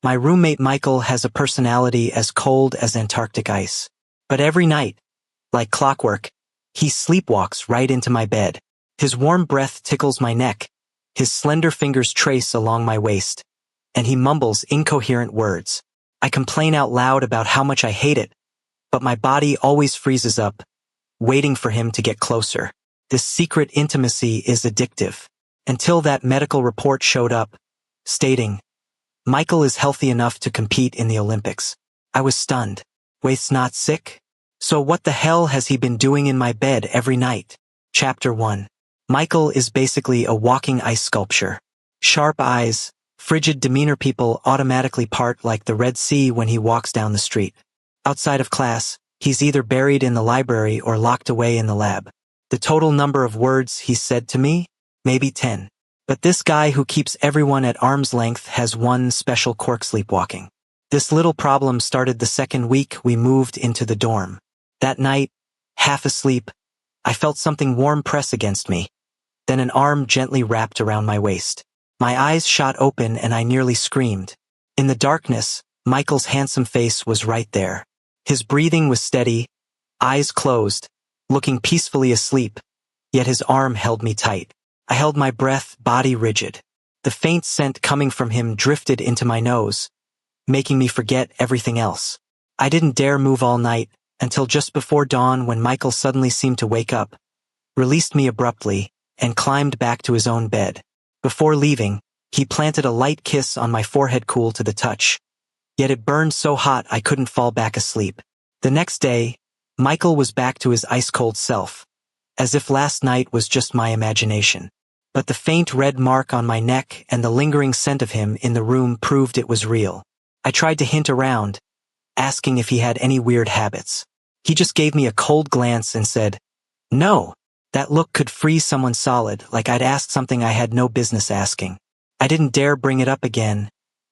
My roommate Michael has a personality as cold as Antarctic ice. But every night, like clockwork, he sleepwalks right into my bed. His warm breath tickles my neck, his slender fingers trace along my waist, and he mumbles incoherent words. I complain out loud about how much I hate it, but my body always freezes up, waiting for him to get closer. This secret intimacy is addictive. Until that medical report showed up, stating, Michael is healthy enough to compete in the Olympics. I was stunned. Waith's not sick? So what the hell has he been doing in my bed every night? Chapter 1. Michael is basically a walking ice sculpture. Sharp eyes, frigid demeanor. People automatically part like the Red Sea when he walks down the street. Outside of class, he's either buried in the library or locked away in the lab. The total number of words he's said to me? Maybe 10. But this guy who keeps everyone at arm's length has one special quirk: sleepwalking. This little problem started the second week we moved into the dorm. That night, half asleep, I felt something warm press against me. Then an arm gently wrapped around my waist. My eyes shot open and I nearly screamed. In the darkness, Michael's handsome face was right there. His breathing was steady, eyes closed, looking peacefully asleep, yet his arm held me tight. I held my breath, body rigid. The faint scent coming from him drifted into my nose, making me forget everything else. I didn't dare move all night, until just before dawn when Michael suddenly seemed to wake up, released me abruptly, and climbed back to his own bed. Before leaving, he planted a light kiss on my forehead, cool to the touch. Yet it burned so hot I couldn't fall back asleep. The next day, Michael was back to his ice-cold self, as if last night was just my imagination. But the faint red mark on my neck and the lingering scent of him in the room proved it was real. I tried to hint around, asking if he had any weird habits. He just gave me a cold glance and said, "No." That look could freeze someone solid, like I'd asked something I had no business asking. I didn't dare bring it up again,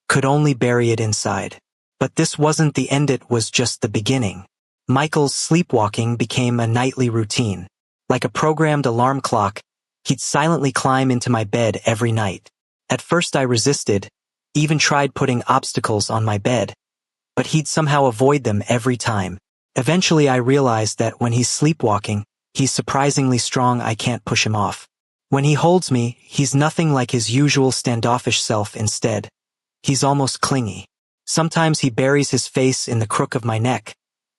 could only bury it inside. But this wasn't the end, it was just the beginning. Michael's sleepwalking became a nightly routine. Like a programmed alarm clock, he'd silently climb into my bed every night. At first I resisted, even tried putting obstacles on my bed, but he'd somehow avoid them every time. Eventually I realized that when he's sleepwalking, he's surprisingly strong. I can't push him off. When he holds me, he's nothing like his usual standoffish self. Instead, he's almost clingy. Sometimes he buries his face in the crook of my neck.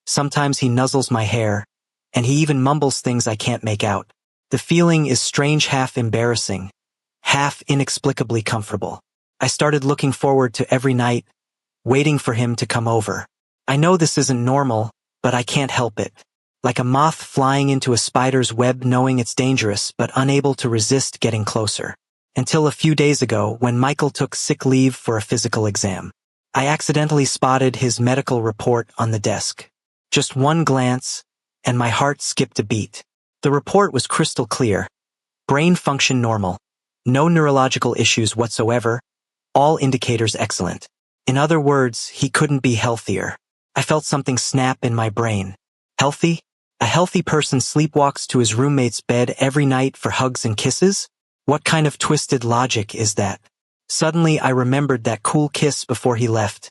Sometimes he nuzzles my hair, and he even mumbles things I can't make out. The feeling is strange, half embarrassing, half inexplicably comfortable. I started looking forward to every night, waiting for him to come over. I know this isn't normal, but I can't help it. Like a moth flying into a spider's web, knowing it's dangerous but unable to resist getting closer. Until a few days ago, when Michael took sick leave for a physical exam. I accidentally spotted his medical report on the desk. Just one glance, and my heart skipped a beat. The report was crystal clear. Brain function normal. No neurological issues whatsoever. All indicators excellent. In other words, he couldn't be healthier. I felt something snap in my brain. Healthy? A healthy person sleepwalks to his roommate's bed every night for hugs and kisses? What kind of twisted logic is that? Suddenly I remembered that cool kiss before he left,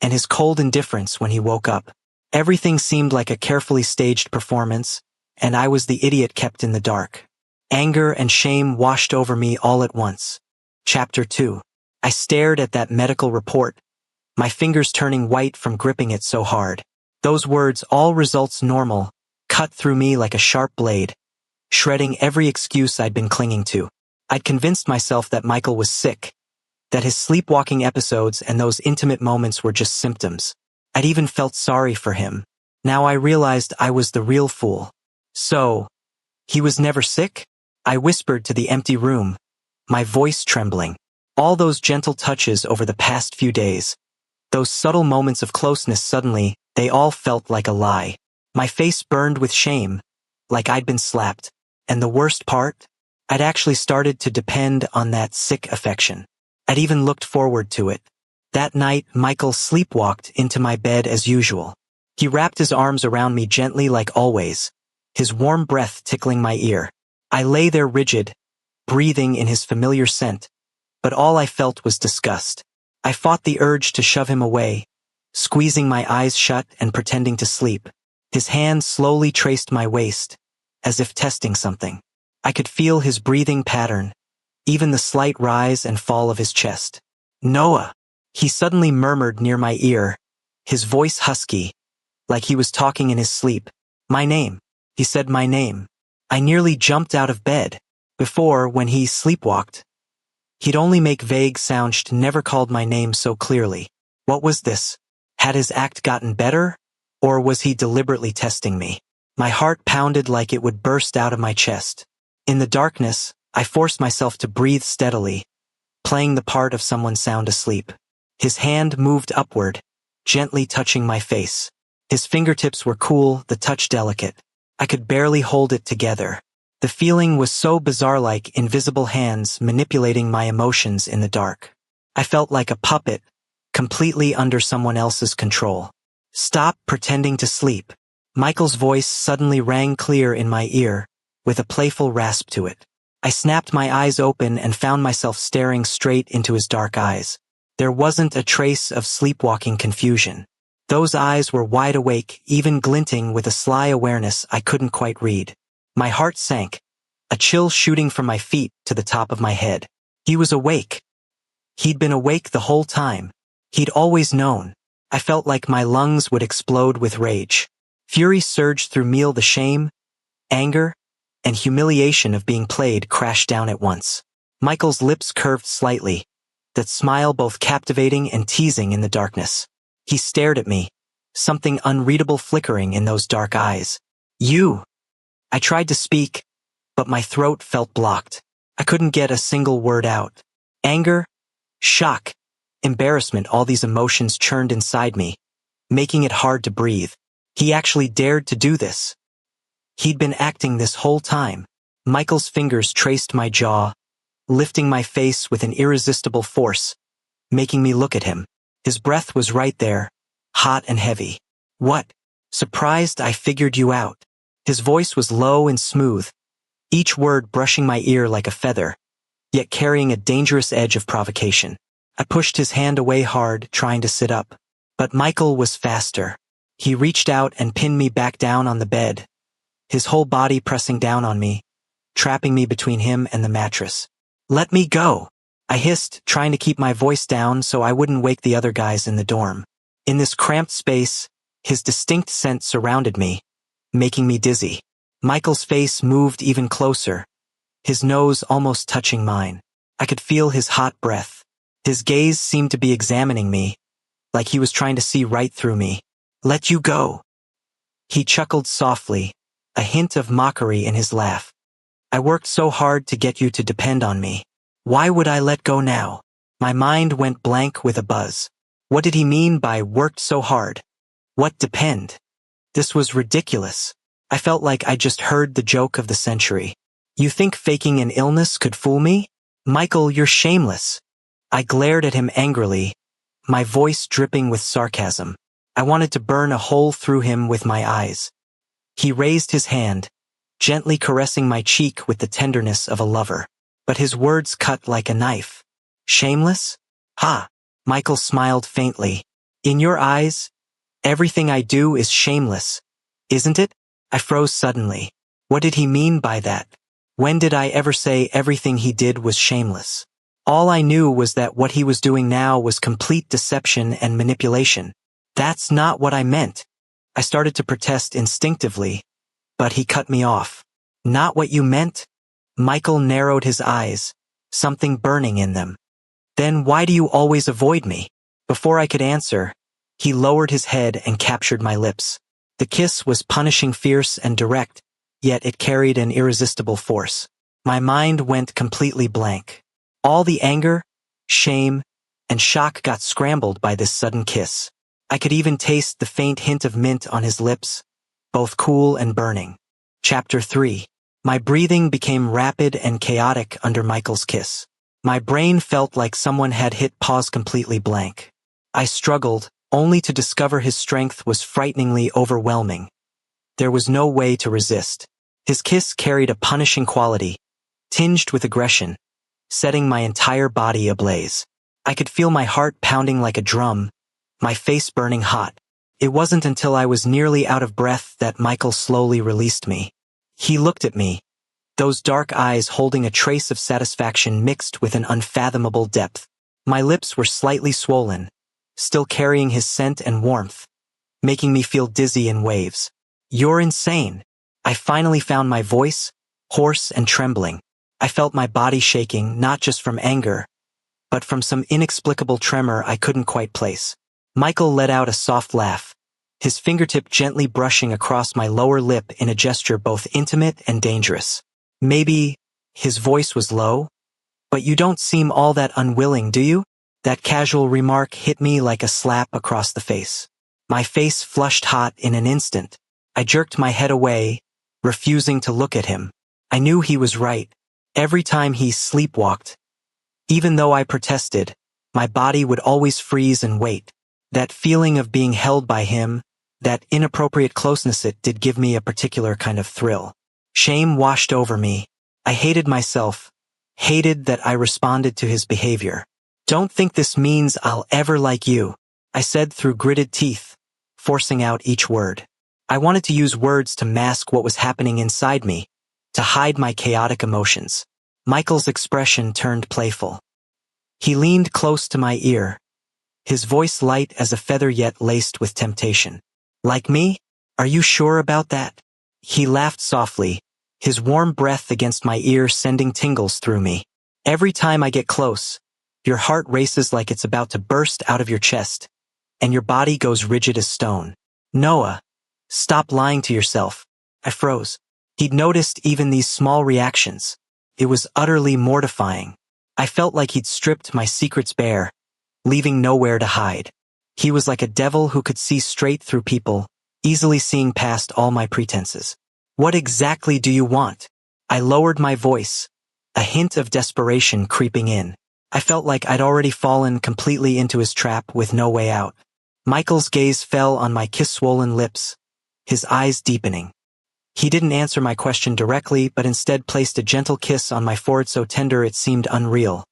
and his cold indifference when he woke up. Everything seemed like a carefully staged performance, and I was the idiot kept in the dark. Anger and shame washed over me all at once. Chapter 2. I stared at that medical report, my fingers turning white from gripping it so hard. Those words, "all results normal," cut through me like a sharp blade, shredding every excuse I'd been clinging to. I'd convinced myself that Michael was sick, that his sleepwalking episodes and those intimate moments were just symptoms. I'd even felt sorry for him. Now I realized I was the real fool. So, he was never sick? I whispered to the empty room, my voice trembling. All those gentle touches over the past few days, those subtle moments of closeness, suddenly, they all felt like a lie. My face burned with shame, like I'd been slapped. And the worst part? I'd actually started to depend on that sick affection. I'd even looked forward to it. That night, Michael sleepwalked into my bed as usual. He wrapped his arms around me gently like always, his warm breath tickling my ear. I lay there rigid, breathing in his familiar scent, but all I felt was disgust. I fought the urge to shove him away, squeezing my eyes shut and pretending to sleep. His hand slowly traced my waist, as if testing something. I could feel his breathing pattern, even the slight rise and fall of his chest. "Noah," he suddenly murmured near my ear, his voice husky, like he was talking in his sleep. "My name." He said my name. I nearly jumped out of bed. Before, when he sleepwalked, he'd only make vague sounds, never called my name so clearly. What was this? Had his act gotten better? Or was he deliberately testing me? My heart pounded like it would burst out of my chest. In the darkness, I forced myself to breathe steadily, playing the part of someone sound asleep. His hand moved upward, gently touching my face. His fingertips were cool, the touch delicate. I could barely hold it together. The feeling was so bizarre, like invisible hands manipulating my emotions in the dark. I felt like a puppet, completely under someone else's control. "Stop pretending to sleep." Michael's voice suddenly rang clear in my ear, with a playful rasp to it. I snapped my eyes open and found myself staring straight into his dark eyes. There wasn't a trace of sleepwalking confusion. Those eyes were wide awake, even glinting with a sly awareness I couldn't quite read. My heart sank, a chill shooting from my feet to the top of my head. He was awake. He'd been awake the whole time. He'd always known. I felt like my lungs would explode with rage. Fury surged through me. The shame, anger, and humiliation of being played crashed down at once. Michael's lips curved slightly, that smile both captivating and teasing in the darkness. He stared at me, something unreadable flickering in those dark eyes. "You." I tried to speak, but my throat felt blocked. I couldn't get a single word out. Anger, shock, embarrassment, all these emotions churned inside me, making it hard to breathe. He actually dared to do this. He'd been acting this whole time. Michael's fingers traced my jaw, lifting my face with an irresistible force, making me look at him. His breath was right there, hot and heavy. "What?" Surprised, "I figured you out." His voice was low and smooth, each word brushing my ear like a feather, yet carrying a dangerous edge of provocation. I pushed his hand away hard, trying to sit up. But Michael was faster. He reached out and pinned me back down on the bed, his whole body pressing down on me, trapping me between him and the mattress. "Let me go," I hissed, trying to keep my voice down so I wouldn't wake the other guys in the dorm. In this cramped space, his distinct scent surrounded me, making me dizzy. Michael's face moved even closer, his nose almost touching mine. I could feel his hot breath. His gaze seemed to be examining me, like he was trying to see right through me. "Let you go." He chuckled softly, a hint of mockery in his laugh. "I worked so hard to get you to depend on me. Why would I let go now?" My mind went blank with a buzz. What did he mean by worked so hard? What depend? This was ridiculous. I felt like I just heard the joke of the century. "You think faking an illness could fool me? Michael, you're shameless." I glared at him angrily, my voice dripping with sarcasm. I wanted to burn a hole through him with my eyes. He raised his hand, gently caressing my cheek with the tenderness of a lover. But his words cut like a knife. "Shameless? Ha!" Michael smiled faintly. "In your eyes, everything I do is shameless, isn't it?" I froze suddenly. What did he mean by that? When did I ever say everything he did was shameless? All I knew was that what he was doing now was complete deception and manipulation. "That's not what I meant." I started to protest instinctively, but he cut me off. "Not what you meant?" Michael narrowed his eyes, something burning in them. "Then why do you always avoid me?" Before I could answer, he lowered his head and captured my lips. The kiss was punishing, fierce and direct, yet it carried an irresistible force. My mind went completely blank. All the anger, shame, and shock got scrambled by this sudden kiss. I could even taste the faint hint of mint on his lips, both cool and burning. Chapter 3. My breathing became rapid and chaotic under Michael's kiss. My brain felt like someone had hit pause, completely blank. I struggled, only to discover his strength was frighteningly overwhelming. There was no way to resist. His kiss carried a punishing quality, tinged with aggression, setting my entire body ablaze. I could feel my heart pounding like a drum, my face burning hot. It wasn't until I was nearly out of breath that Michael slowly released me. He looked at me, those dark eyes holding a trace of satisfaction mixed with an unfathomable depth. My lips were slightly swollen, still carrying his scent and warmth, making me feel dizzy in waves. "You're insane." I finally found my voice, hoarse and trembling. I felt my body shaking, not just from anger, but from some inexplicable tremor I couldn't quite place. Michael let out a soft laugh, his fingertip gently brushing across my lower lip in a gesture both intimate and dangerous. "Maybe," his voice was low, "but you don't seem all that unwilling, do you?" That casual remark hit me like a slap across the face. My face flushed hot in an instant. I jerked my head away, refusing to look at him. I knew he was right. Every time he sleepwalked, even though I protested, my body would always freeze and wait. That feeling of being held by him, that inappropriate closeness, it did give me a particular kind of thrill. Shame washed over me. I hated myself, hated that I responded to his behavior. "Don't think this means I'll ever like you," I said through gritted teeth, forcing out each word. I wanted to use words to mask what was happening inside me, to hide my chaotic emotions. Michael's expression turned playful. He leaned close to my ear, his voice light as a feather yet laced with temptation. "Like me? Are you sure about that?" He laughed softly, his warm breath against my ear sending tingles through me. "Every time I get close, your heart races like it's about to burst out of your chest, and your body goes rigid as stone." "Noah, stop lying to yourself." I froze. He'd noticed even these small reactions. It was utterly mortifying. I felt like he'd stripped my secrets bare, leaving nowhere to hide. He was like a devil who could see straight through people, easily seeing past all my pretenses. "What exactly do you want?" I lowered my voice, a hint of desperation creeping in. I felt like I'd already fallen completely into his trap with no way out. Michael's gaze fell on my kiss-swollen lips, his eyes deepening. He didn't answer my question directly, but instead placed a gentle kiss on my forehead so tender it seemed unreal,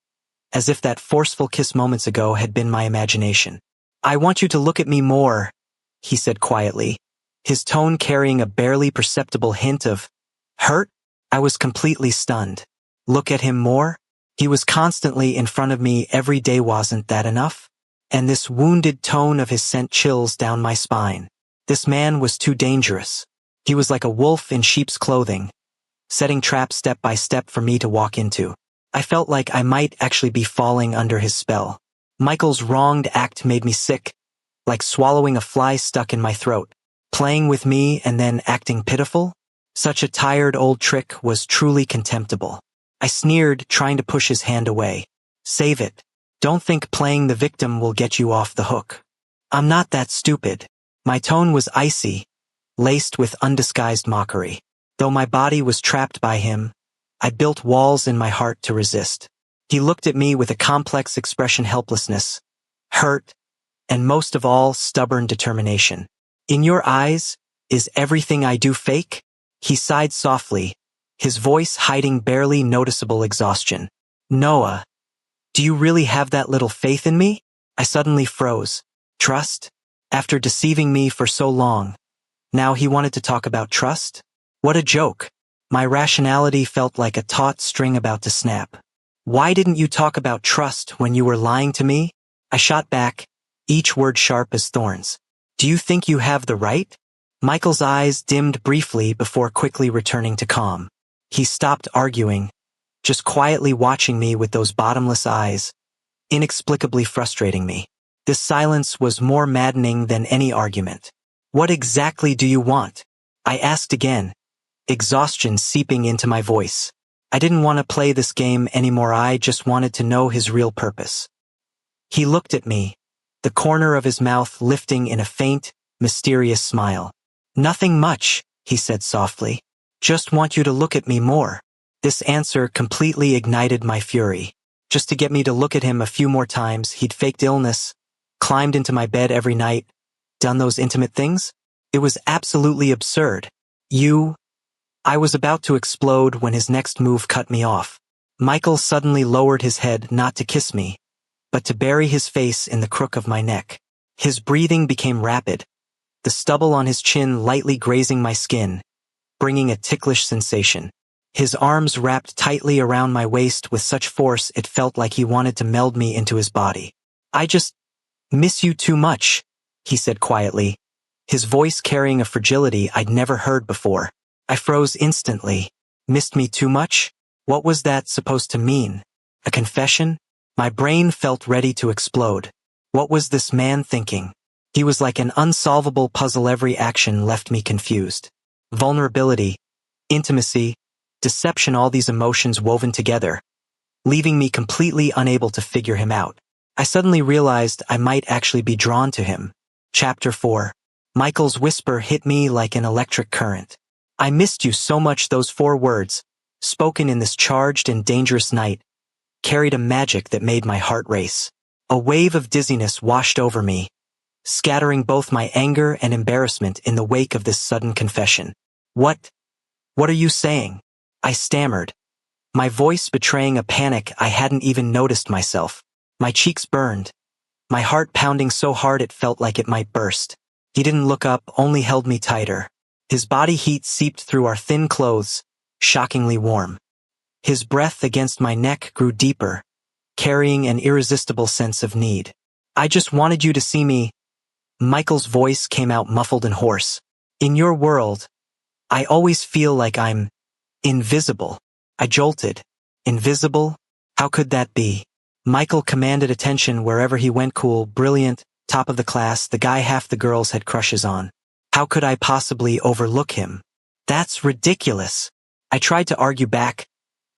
as if that forceful kiss moments ago had been my imagination. "I want you to look at me more," he said quietly, his tone carrying a barely perceptible hint of hurt. I was completely stunned. Look at him more? He was constantly in front of me every day, wasn't that enough? And this wounded tone of his sent chills down my spine. This man was too dangerous. He was like a wolf in sheep's clothing, setting traps step by step for me to walk into. I felt like I might actually be falling under his spell. Michael's wronged act made me sick, like swallowing a fly stuck in my throat. Playing with me and then acting pitiful? Such a tired old trick was truly contemptible. I sneered, trying to push his hand away. "Save it. Don't think playing the victim will get you off the hook. I'm not that stupid." My tone was icy, laced with undisguised mockery. Though my body was trapped by him, I built walls in my heart to resist. He looked at me with a complex expression: helplessness, hurt, and most of all, stubborn determination. "In your eyes, is everything I do fake?" He sighed softly, his voice hiding barely noticeable exhaustion. "Noah, do you really have that little faith in me?" I suddenly froze. Trust? After deceiving me for so long, now he wanted to talk about trust? What a joke. My rationality felt like a taut string about to snap. "Why didn't you talk about trust when you were lying to me?" I shot back, each word sharp as thorns. "Do you think you have the right?" Michael's eyes dimmed briefly before quickly returning to calm. He stopped arguing, just quietly watching me with those bottomless eyes, inexplicably frustrating me. This silence was more maddening than any argument. "What exactly do you want?" I asked again, exhaustion seeping into my voice. I didn't want to play this game anymore. I just wanted to know his real purpose. He looked at me, the corner of his mouth lifting in a faint, mysterious smile. "Nothing much," he said softly. "Just want you to look at me more." This answer completely ignited my fury. Just to get me to look at him a few more times, he'd faked illness, climbed into my bed every night, done those intimate things? It was absolutely absurd. I was about to explode when his next move cut me off. Michael suddenly lowered his head, not to kiss me, but to bury his face in the crook of my neck. His breathing became rapid, the stubble on his chin lightly grazing my skin, bringing a ticklish sensation. His arms wrapped tightly around my waist with such force it felt like he wanted to meld me into his body. "I just miss you too much," he said quietly, his voice carrying a fragility I'd never heard before. I froze instantly. Missed me too much? What was that supposed to mean? A confession? My brain felt ready to explode. What was this man thinking? He was like an unsolvable puzzle. Every action left me confused. Vulnerability, intimacy, deception, all these emotions woven together, leaving me completely unable to figure him out. I suddenly realized I might actually be drawn to him. Chapter 4. Michael's whisper hit me like an electric current. "I missed you so much." Those 4 words, spoken in this charged and dangerous night, carried a magic that made my heart race. A wave of dizziness washed over me, scattering both my anger and embarrassment in the wake of this sudden confession. What are you saying?" I stammered, my voice betraying a panic I hadn't even noticed myself. My cheeks burned, my heart pounding so hard it felt like it might burst. He didn't look up, only held me tighter. His body heat seeped through our thin clothes, shockingly warm. His breath against my neck grew deeper, carrying an irresistible sense of need. "I just wanted you to see me." Michael's voice came out muffled and hoarse. "In your world, I always feel like I'm invisible." I jolted. Invisible? How could that be? Michael commanded attention wherever he went. Cool, brilliant, top of the class, the guy half the girls had crushes on. How could I possibly overlook him? "That's ridiculous." I tried to argue back,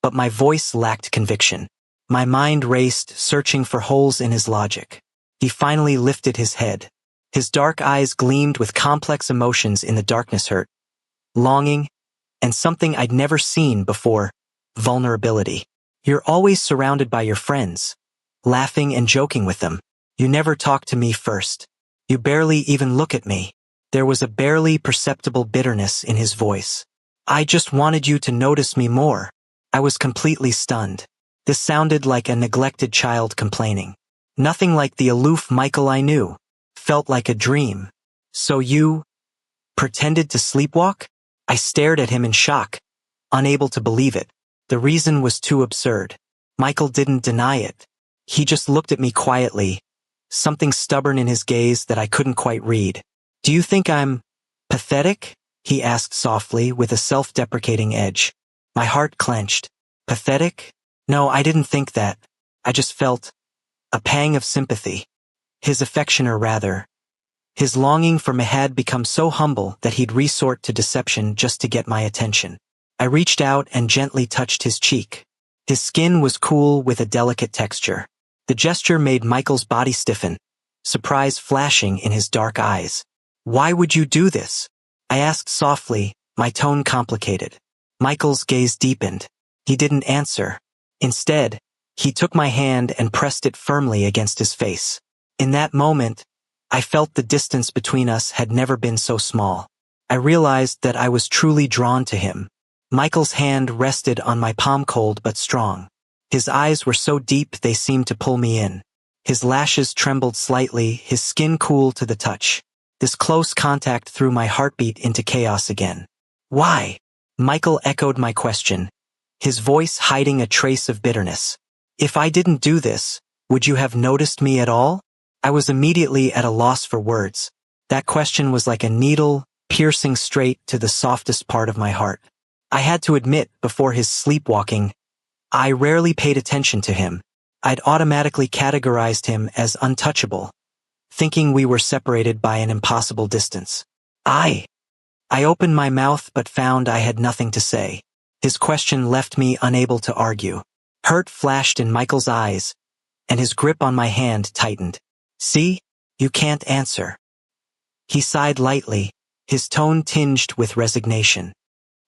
but my voice lacked conviction. My mind raced, searching for holes in his logic. He finally lifted his head. His dark eyes gleamed with complex emotions in the darkness: hurt, longing, and something I'd never seen before: vulnerability. "You're always surrounded by your friends, laughing and joking with them. You never talk to me first. You barely even look at me." There was a barely perceptible bitterness in his voice. "I just wanted you to notice me more." I was completely stunned. This sounded like a neglected child complaining. Nothing like the aloof Michael I knew. Felt like a dream. "So you pretended to sleepwalk?" I stared at him in shock, unable to believe it. The reason was too absurd. Michael didn't deny it. He just looked at me quietly, something stubborn in his gaze that I couldn't quite read. "Do you think I'm pathetic?" he asked softly with a self-deprecating edge. My heart clenched. Pathetic? No, I didn't think that. I just felt a pang of sympathy. His affection, or rather, his longing for me had become so humble that he'd resort to deception just to get my attention. I reached out and gently touched his cheek. His skin was cool with a delicate texture. The gesture made Michael's body stiffen, surprise flashing in his dark eyes. "Why would you do this?" I asked softly, my tone complicated. Michael's gaze deepened. He didn't answer. Instead, he took my hand and pressed it firmly against his face. In that moment, I felt the distance between us had never been so small. I realized that I was truly drawn to him. Michael's hand rested on my palm, cold but strong. His eyes were so deep they seemed to pull me in. His lashes trembled slightly, his skin cool to the touch. This close contact threw my heartbeat into chaos again. "Why?" Michael echoed my question, his voice hiding a trace of bitterness. "If I didn't do this, would you have noticed me at all?" I was immediately at a loss for words. That question was like a needle, piercing straight to the softest part of my heart. I had to admit, before his sleepwalking, I rarely paid attention to him. I'd automatically categorized him as untouchable, thinking we were separated by an impossible distance. I opened my mouth but found I had nothing to say. His question left me unable to argue. Hurt flashed in Michael's eyes, and his grip on my hand tightened. "See? You can't answer." He sighed lightly, his tone tinged with resignation.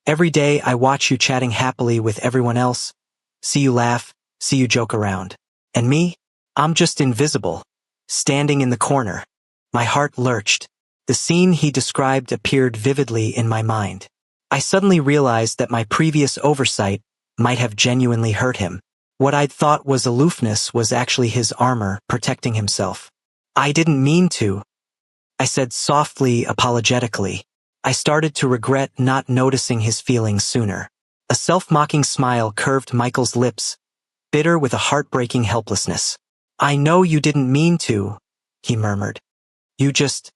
"Every day I watch you chatting happily with everyone else, see you laugh, see you joke around. And me? I'm just invisible, standing in the corner." My heart lurched. The scene he described appeared vividly in my mind. I suddenly realized that my previous oversight might have genuinely hurt him. What I'd thought was aloofness was actually his armor protecting himself. I didn't mean to, I said softly, apologetically. I started to regret not noticing his feelings sooner. A self-mocking smile curved Michael's lips, bitter with a heartbreaking helplessness. I know you didn't mean to, he murmured. You just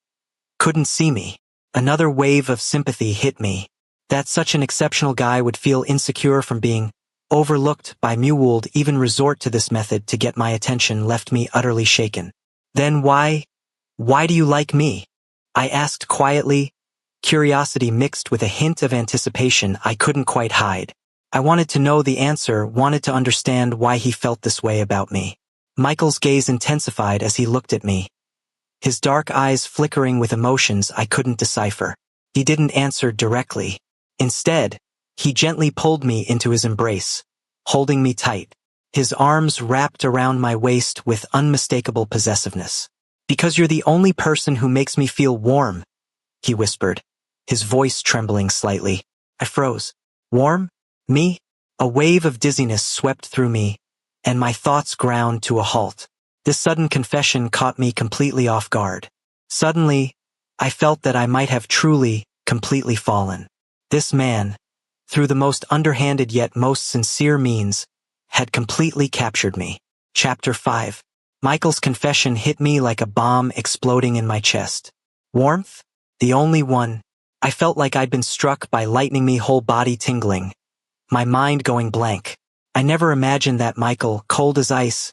couldn't see me. Another wave of sympathy hit me. That such an exceptional guy would feel insecure from being overlooked by me would even resort to this method to get my attention left me utterly shaken. Then why do you like me? I asked quietly, curiosity mixed with a hint of anticipation I couldn't quite hide. I wanted to know the answer, wanted to understand why he felt this way about me. Michael's gaze intensified as he looked at me, his dark eyes flickering with emotions I couldn't decipher. He didn't answer directly. Instead, he gently pulled me into his embrace, holding me tight, his arms wrapped around my waist with unmistakable possessiveness. Because you're the only person who makes me feel warm, he whispered, his voice trembling slightly. I froze. Warm? Me? A wave of dizziness swept through me, and my thoughts ground to a halt. This sudden confession caught me completely off guard. Suddenly, I felt that I might have truly, completely fallen. This man, through the most underhanded yet most sincere means, had completely captured me. Chapter 5. Michael's confession hit me like a bomb exploding in my chest. Warmth? The only one. I felt like I'd been struck by lightning, me whole body tingling, my mind going blank. I never imagined that Michael, cold as ice,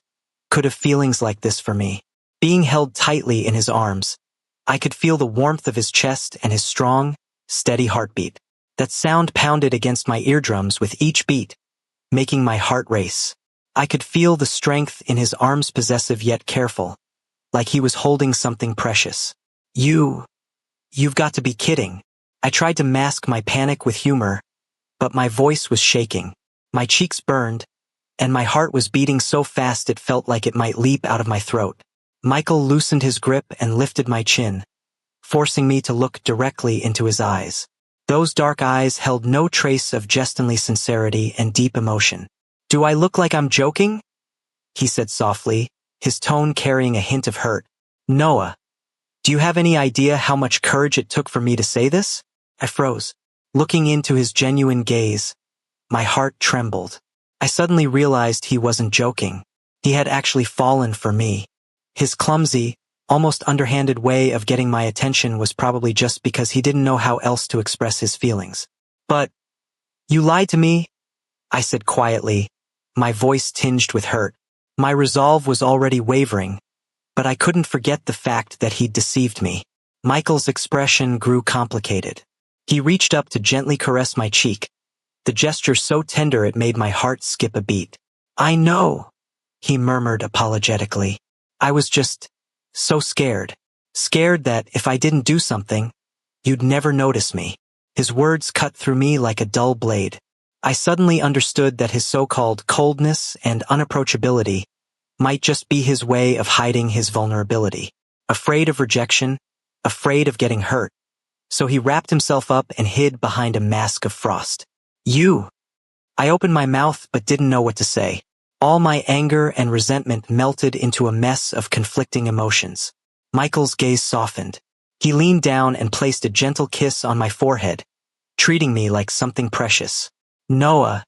could have feelings like this for me. Being held tightly in his arms, I could feel the warmth of his chest and his strong, steady heartbeat. That sound pounded against my eardrums with each beat, making my heart race. I could feel the strength in his arms, possessive yet careful, like he was holding something precious. You've got to be kidding. I tried to mask my panic with humor, but my voice was shaking. My cheeks burned, and my heart was beating so fast it felt like it might leap out of my throat. Michael loosened his grip and lifted my chin, forcing me to look directly into his eyes. Those dark eyes held no trace of jestingly sincerity and deep emotion. Do I look like I'm joking? He said softly, his tone carrying a hint of hurt. Noah, do you have any idea how much courage it took for me to say this? I froze. Looking into his genuine gaze, my heart trembled. I suddenly realized he wasn't joking. He had actually fallen for me. His clumsy, almost underhanded way of getting my attention was probably just because he didn't know how else to express his feelings. But, you lied to me, I said quietly, my voice tinged with hurt. My resolve was already wavering, but I couldn't forget the fact that he'd deceived me. Michael's expression grew complicated. He reached up to gently caress my cheek, the gesture so tender it made my heart skip a beat. I know, he murmured apologetically. I was just so scared. Scared that if I didn't do something, you'd never notice me. His words cut through me like a dull blade. I suddenly understood that his so-called coldness and unapproachability might just be his way of hiding his vulnerability. Afraid of rejection, afraid of getting hurt. So he wrapped himself up and hid behind a mask of frost. I opened my mouth but didn't know what to say. All my anger and resentment melted into a mess of conflicting emotions. Michael's gaze softened. He leaned down and placed a gentle kiss on my forehead, treating me like something precious. Noah,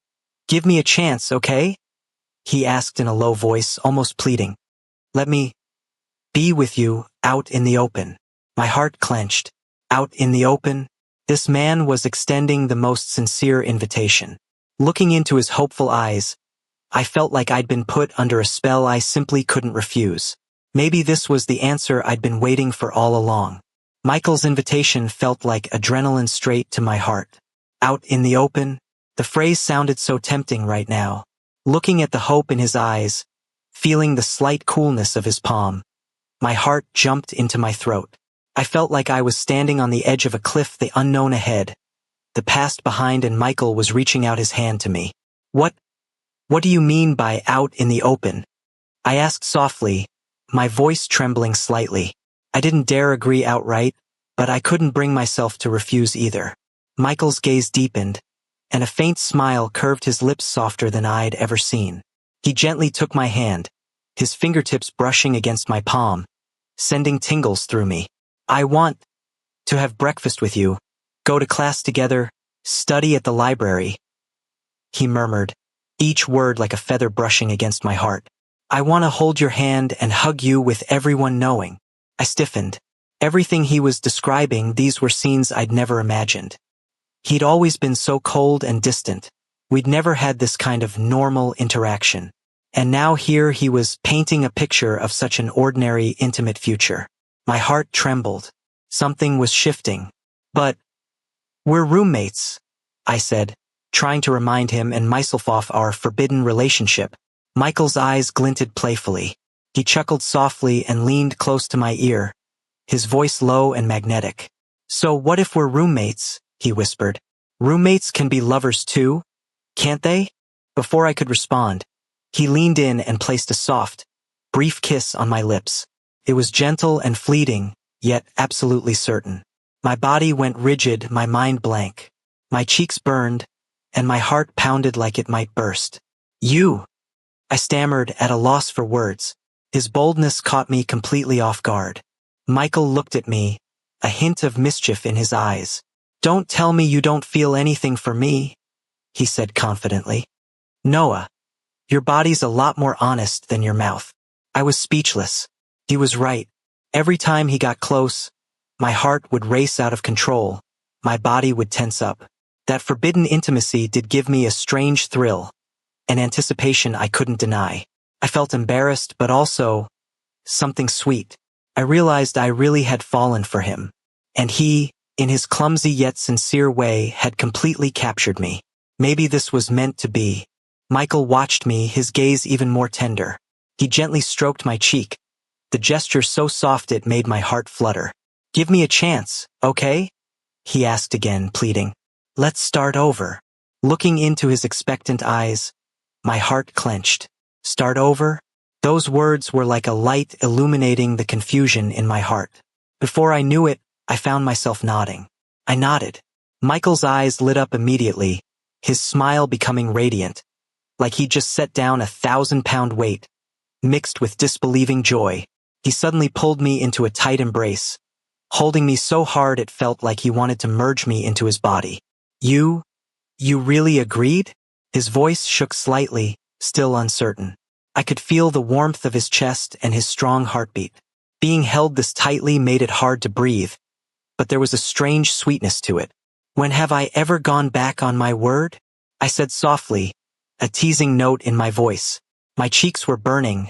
give me a chance, okay? He asked in a low voice, almost pleading. Let me be with you out in the open. My heart clenched. Out in the open? This man was extending the most sincere invitation. Looking into his hopeful eyes, I felt like I'd been put under a spell I simply couldn't refuse. Maybe this was the answer I'd been waiting for all along. Michael's invitation felt like adrenaline straight to my heart. Out in the open? The phrase sounded so tempting right now. Looking at the hope in his eyes, feeling the slight coolness of his palm, my heart jumped into my throat. I felt like I was standing on the edge of a cliff, the unknown ahead, the past behind, and Michael was reaching out his hand to me. What do you mean by out in the open? I asked softly, my voice trembling slightly. I didn't dare agree outright, but I couldn't bring myself to refuse either. Michael's gaze deepened, and a faint smile curved his lips softer than I'd ever seen. He gently took my hand, his fingertips brushing against my palm, sending tingles through me. I want to have breakfast with you, go to class together, study at the library, he murmured, each word like a feather brushing against my heart. I want to hold your hand and hug you with everyone knowing. I stiffened. Everything he was describing, these were scenes I'd never imagined. He'd always been so cold and distant. We'd never had this kind of normal interaction. And now here he was painting a picture of such an ordinary, intimate future. My heart trembled. Something was shifting. But we're roommates, I said, trying to remind him and myself of our forbidden relationship. Michael's eyes glinted playfully. He chuckled softly and leaned close to my ear, his voice low and magnetic. So what if we're roommates? He whispered. Roommates can be lovers too, can't they? Before I could respond, he leaned in and placed a soft, brief kiss on my lips. It was gentle and fleeting, yet absolutely certain. My body went rigid, my mind blank. My cheeks burned, and my heart pounded like it might burst. You! I stammered, at a loss for words. His boldness caught me completely off guard. Michael looked at me, a hint of mischief in his eyes. Don't tell me you don't feel anything for me, he said confidently. Noah, your body's a lot more honest than your mouth. I was speechless. He was right. Every time he got close, my heart would race out of control. My body would tense up. That forbidden intimacy did give me a strange thrill, an anticipation I couldn't deny. I felt embarrassed, but also something sweet. I realized I really had fallen for him. And he, in his clumsy yet sincere way, had completely captured me. Maybe this was meant to be. Michael watched me, his gaze even more tender. He gently stroked my cheek, the gesture so soft it made my heart flutter. Give me a chance, okay? He asked again, pleading. Let's start over. Looking into his expectant eyes, my heart clenched. Start over? Those words were like a light illuminating the confusion in my heart. Before I knew it, I found myself nodding. I nodded. Michael's eyes lit up immediately, his smile becoming radiant, like he'd just set down 1,000-pound weight. Mixed with disbelieving joy, he suddenly pulled me into a tight embrace, holding me so hard it felt like he wanted to merge me into his body. You really agreed? His voice shook slightly, still uncertain. I could feel the warmth of his chest and his strong heartbeat. Being held this tightly made it hard to breathe, but there was a strange sweetness to it. When have I ever gone back on my word? I said softly, a teasing note in my voice. My cheeks were burning,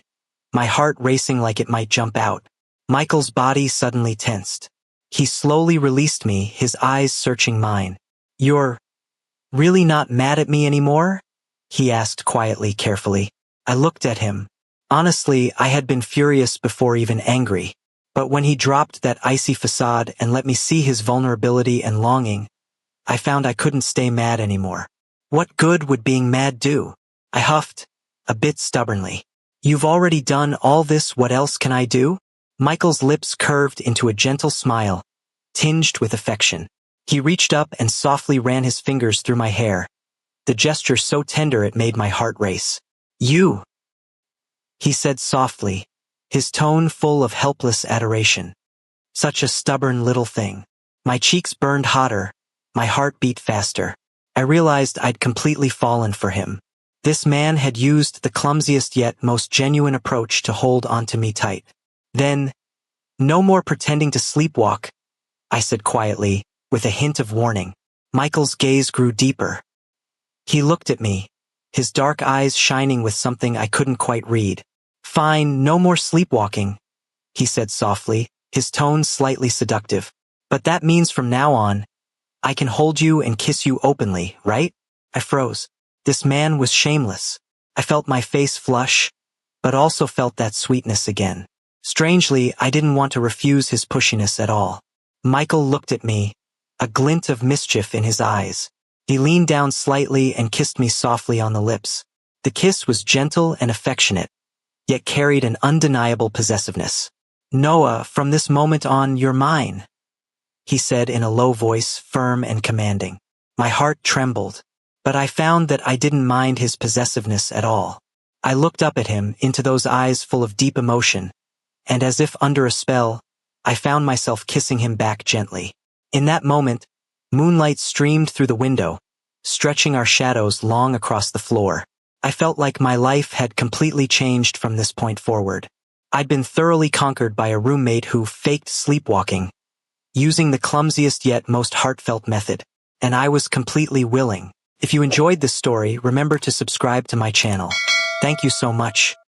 my heart racing like it might jump out. Michael's body suddenly tensed. He slowly released me, his eyes searching mine. You're really not mad at me anymore? He asked quietly, carefully. I looked at him. Honestly, I had been furious before even angry. But when he dropped that icy facade and let me see his vulnerability and longing, I found I couldn't stay mad anymore. What good would being mad do? I huffed, a bit stubbornly. You've already done all this, what else can I do? Michael's lips curved into a gentle smile, tinged with affection. He reached up and softly ran his fingers through my hair, the gesture so tender it made my heart race. You, he said softly, his tone full of helpless adoration. Such a stubborn little thing. My cheeks burned hotter, my heart beat faster. I realized I'd completely fallen for him. This man had used the clumsiest yet most genuine approach to hold onto me tight. Then, no more pretending to sleepwalk, I said quietly, with a hint of warning. Michael's gaze grew deeper. He looked at me, his dark eyes shining with something I couldn't quite read. Fine, no more sleepwalking, he said softly, his tone slightly seductive. But that means from now on, I can hold you and kiss you openly, right? I froze. This man was shameless. I felt my face flush, but also felt that sweetness again. Strangely, I didn't want to refuse his pushiness at all. Michael looked at me, a glint of mischief in his eyes. He leaned down slightly and kissed me softly on the lips. The kiss was gentle and affectionate, yet carried an undeniable possessiveness. Noah, from this moment on, you're mine, he said in a low voice, firm and commanding. My heart trembled, but I found that I didn't mind his possessiveness at all. I looked up at him, into those eyes full of deep emotion, and as if under a spell, I found myself kissing him back gently. In that moment, moonlight streamed through the window, stretching our shadows long across the floor. I felt like my life had completely changed from this point forward. I'd been thoroughly conquered by a roommate who faked sleepwalking, using the clumsiest yet most heartfelt method, and I was completely willing. If you enjoyed this story, remember to subscribe to my channel. Thank you so much.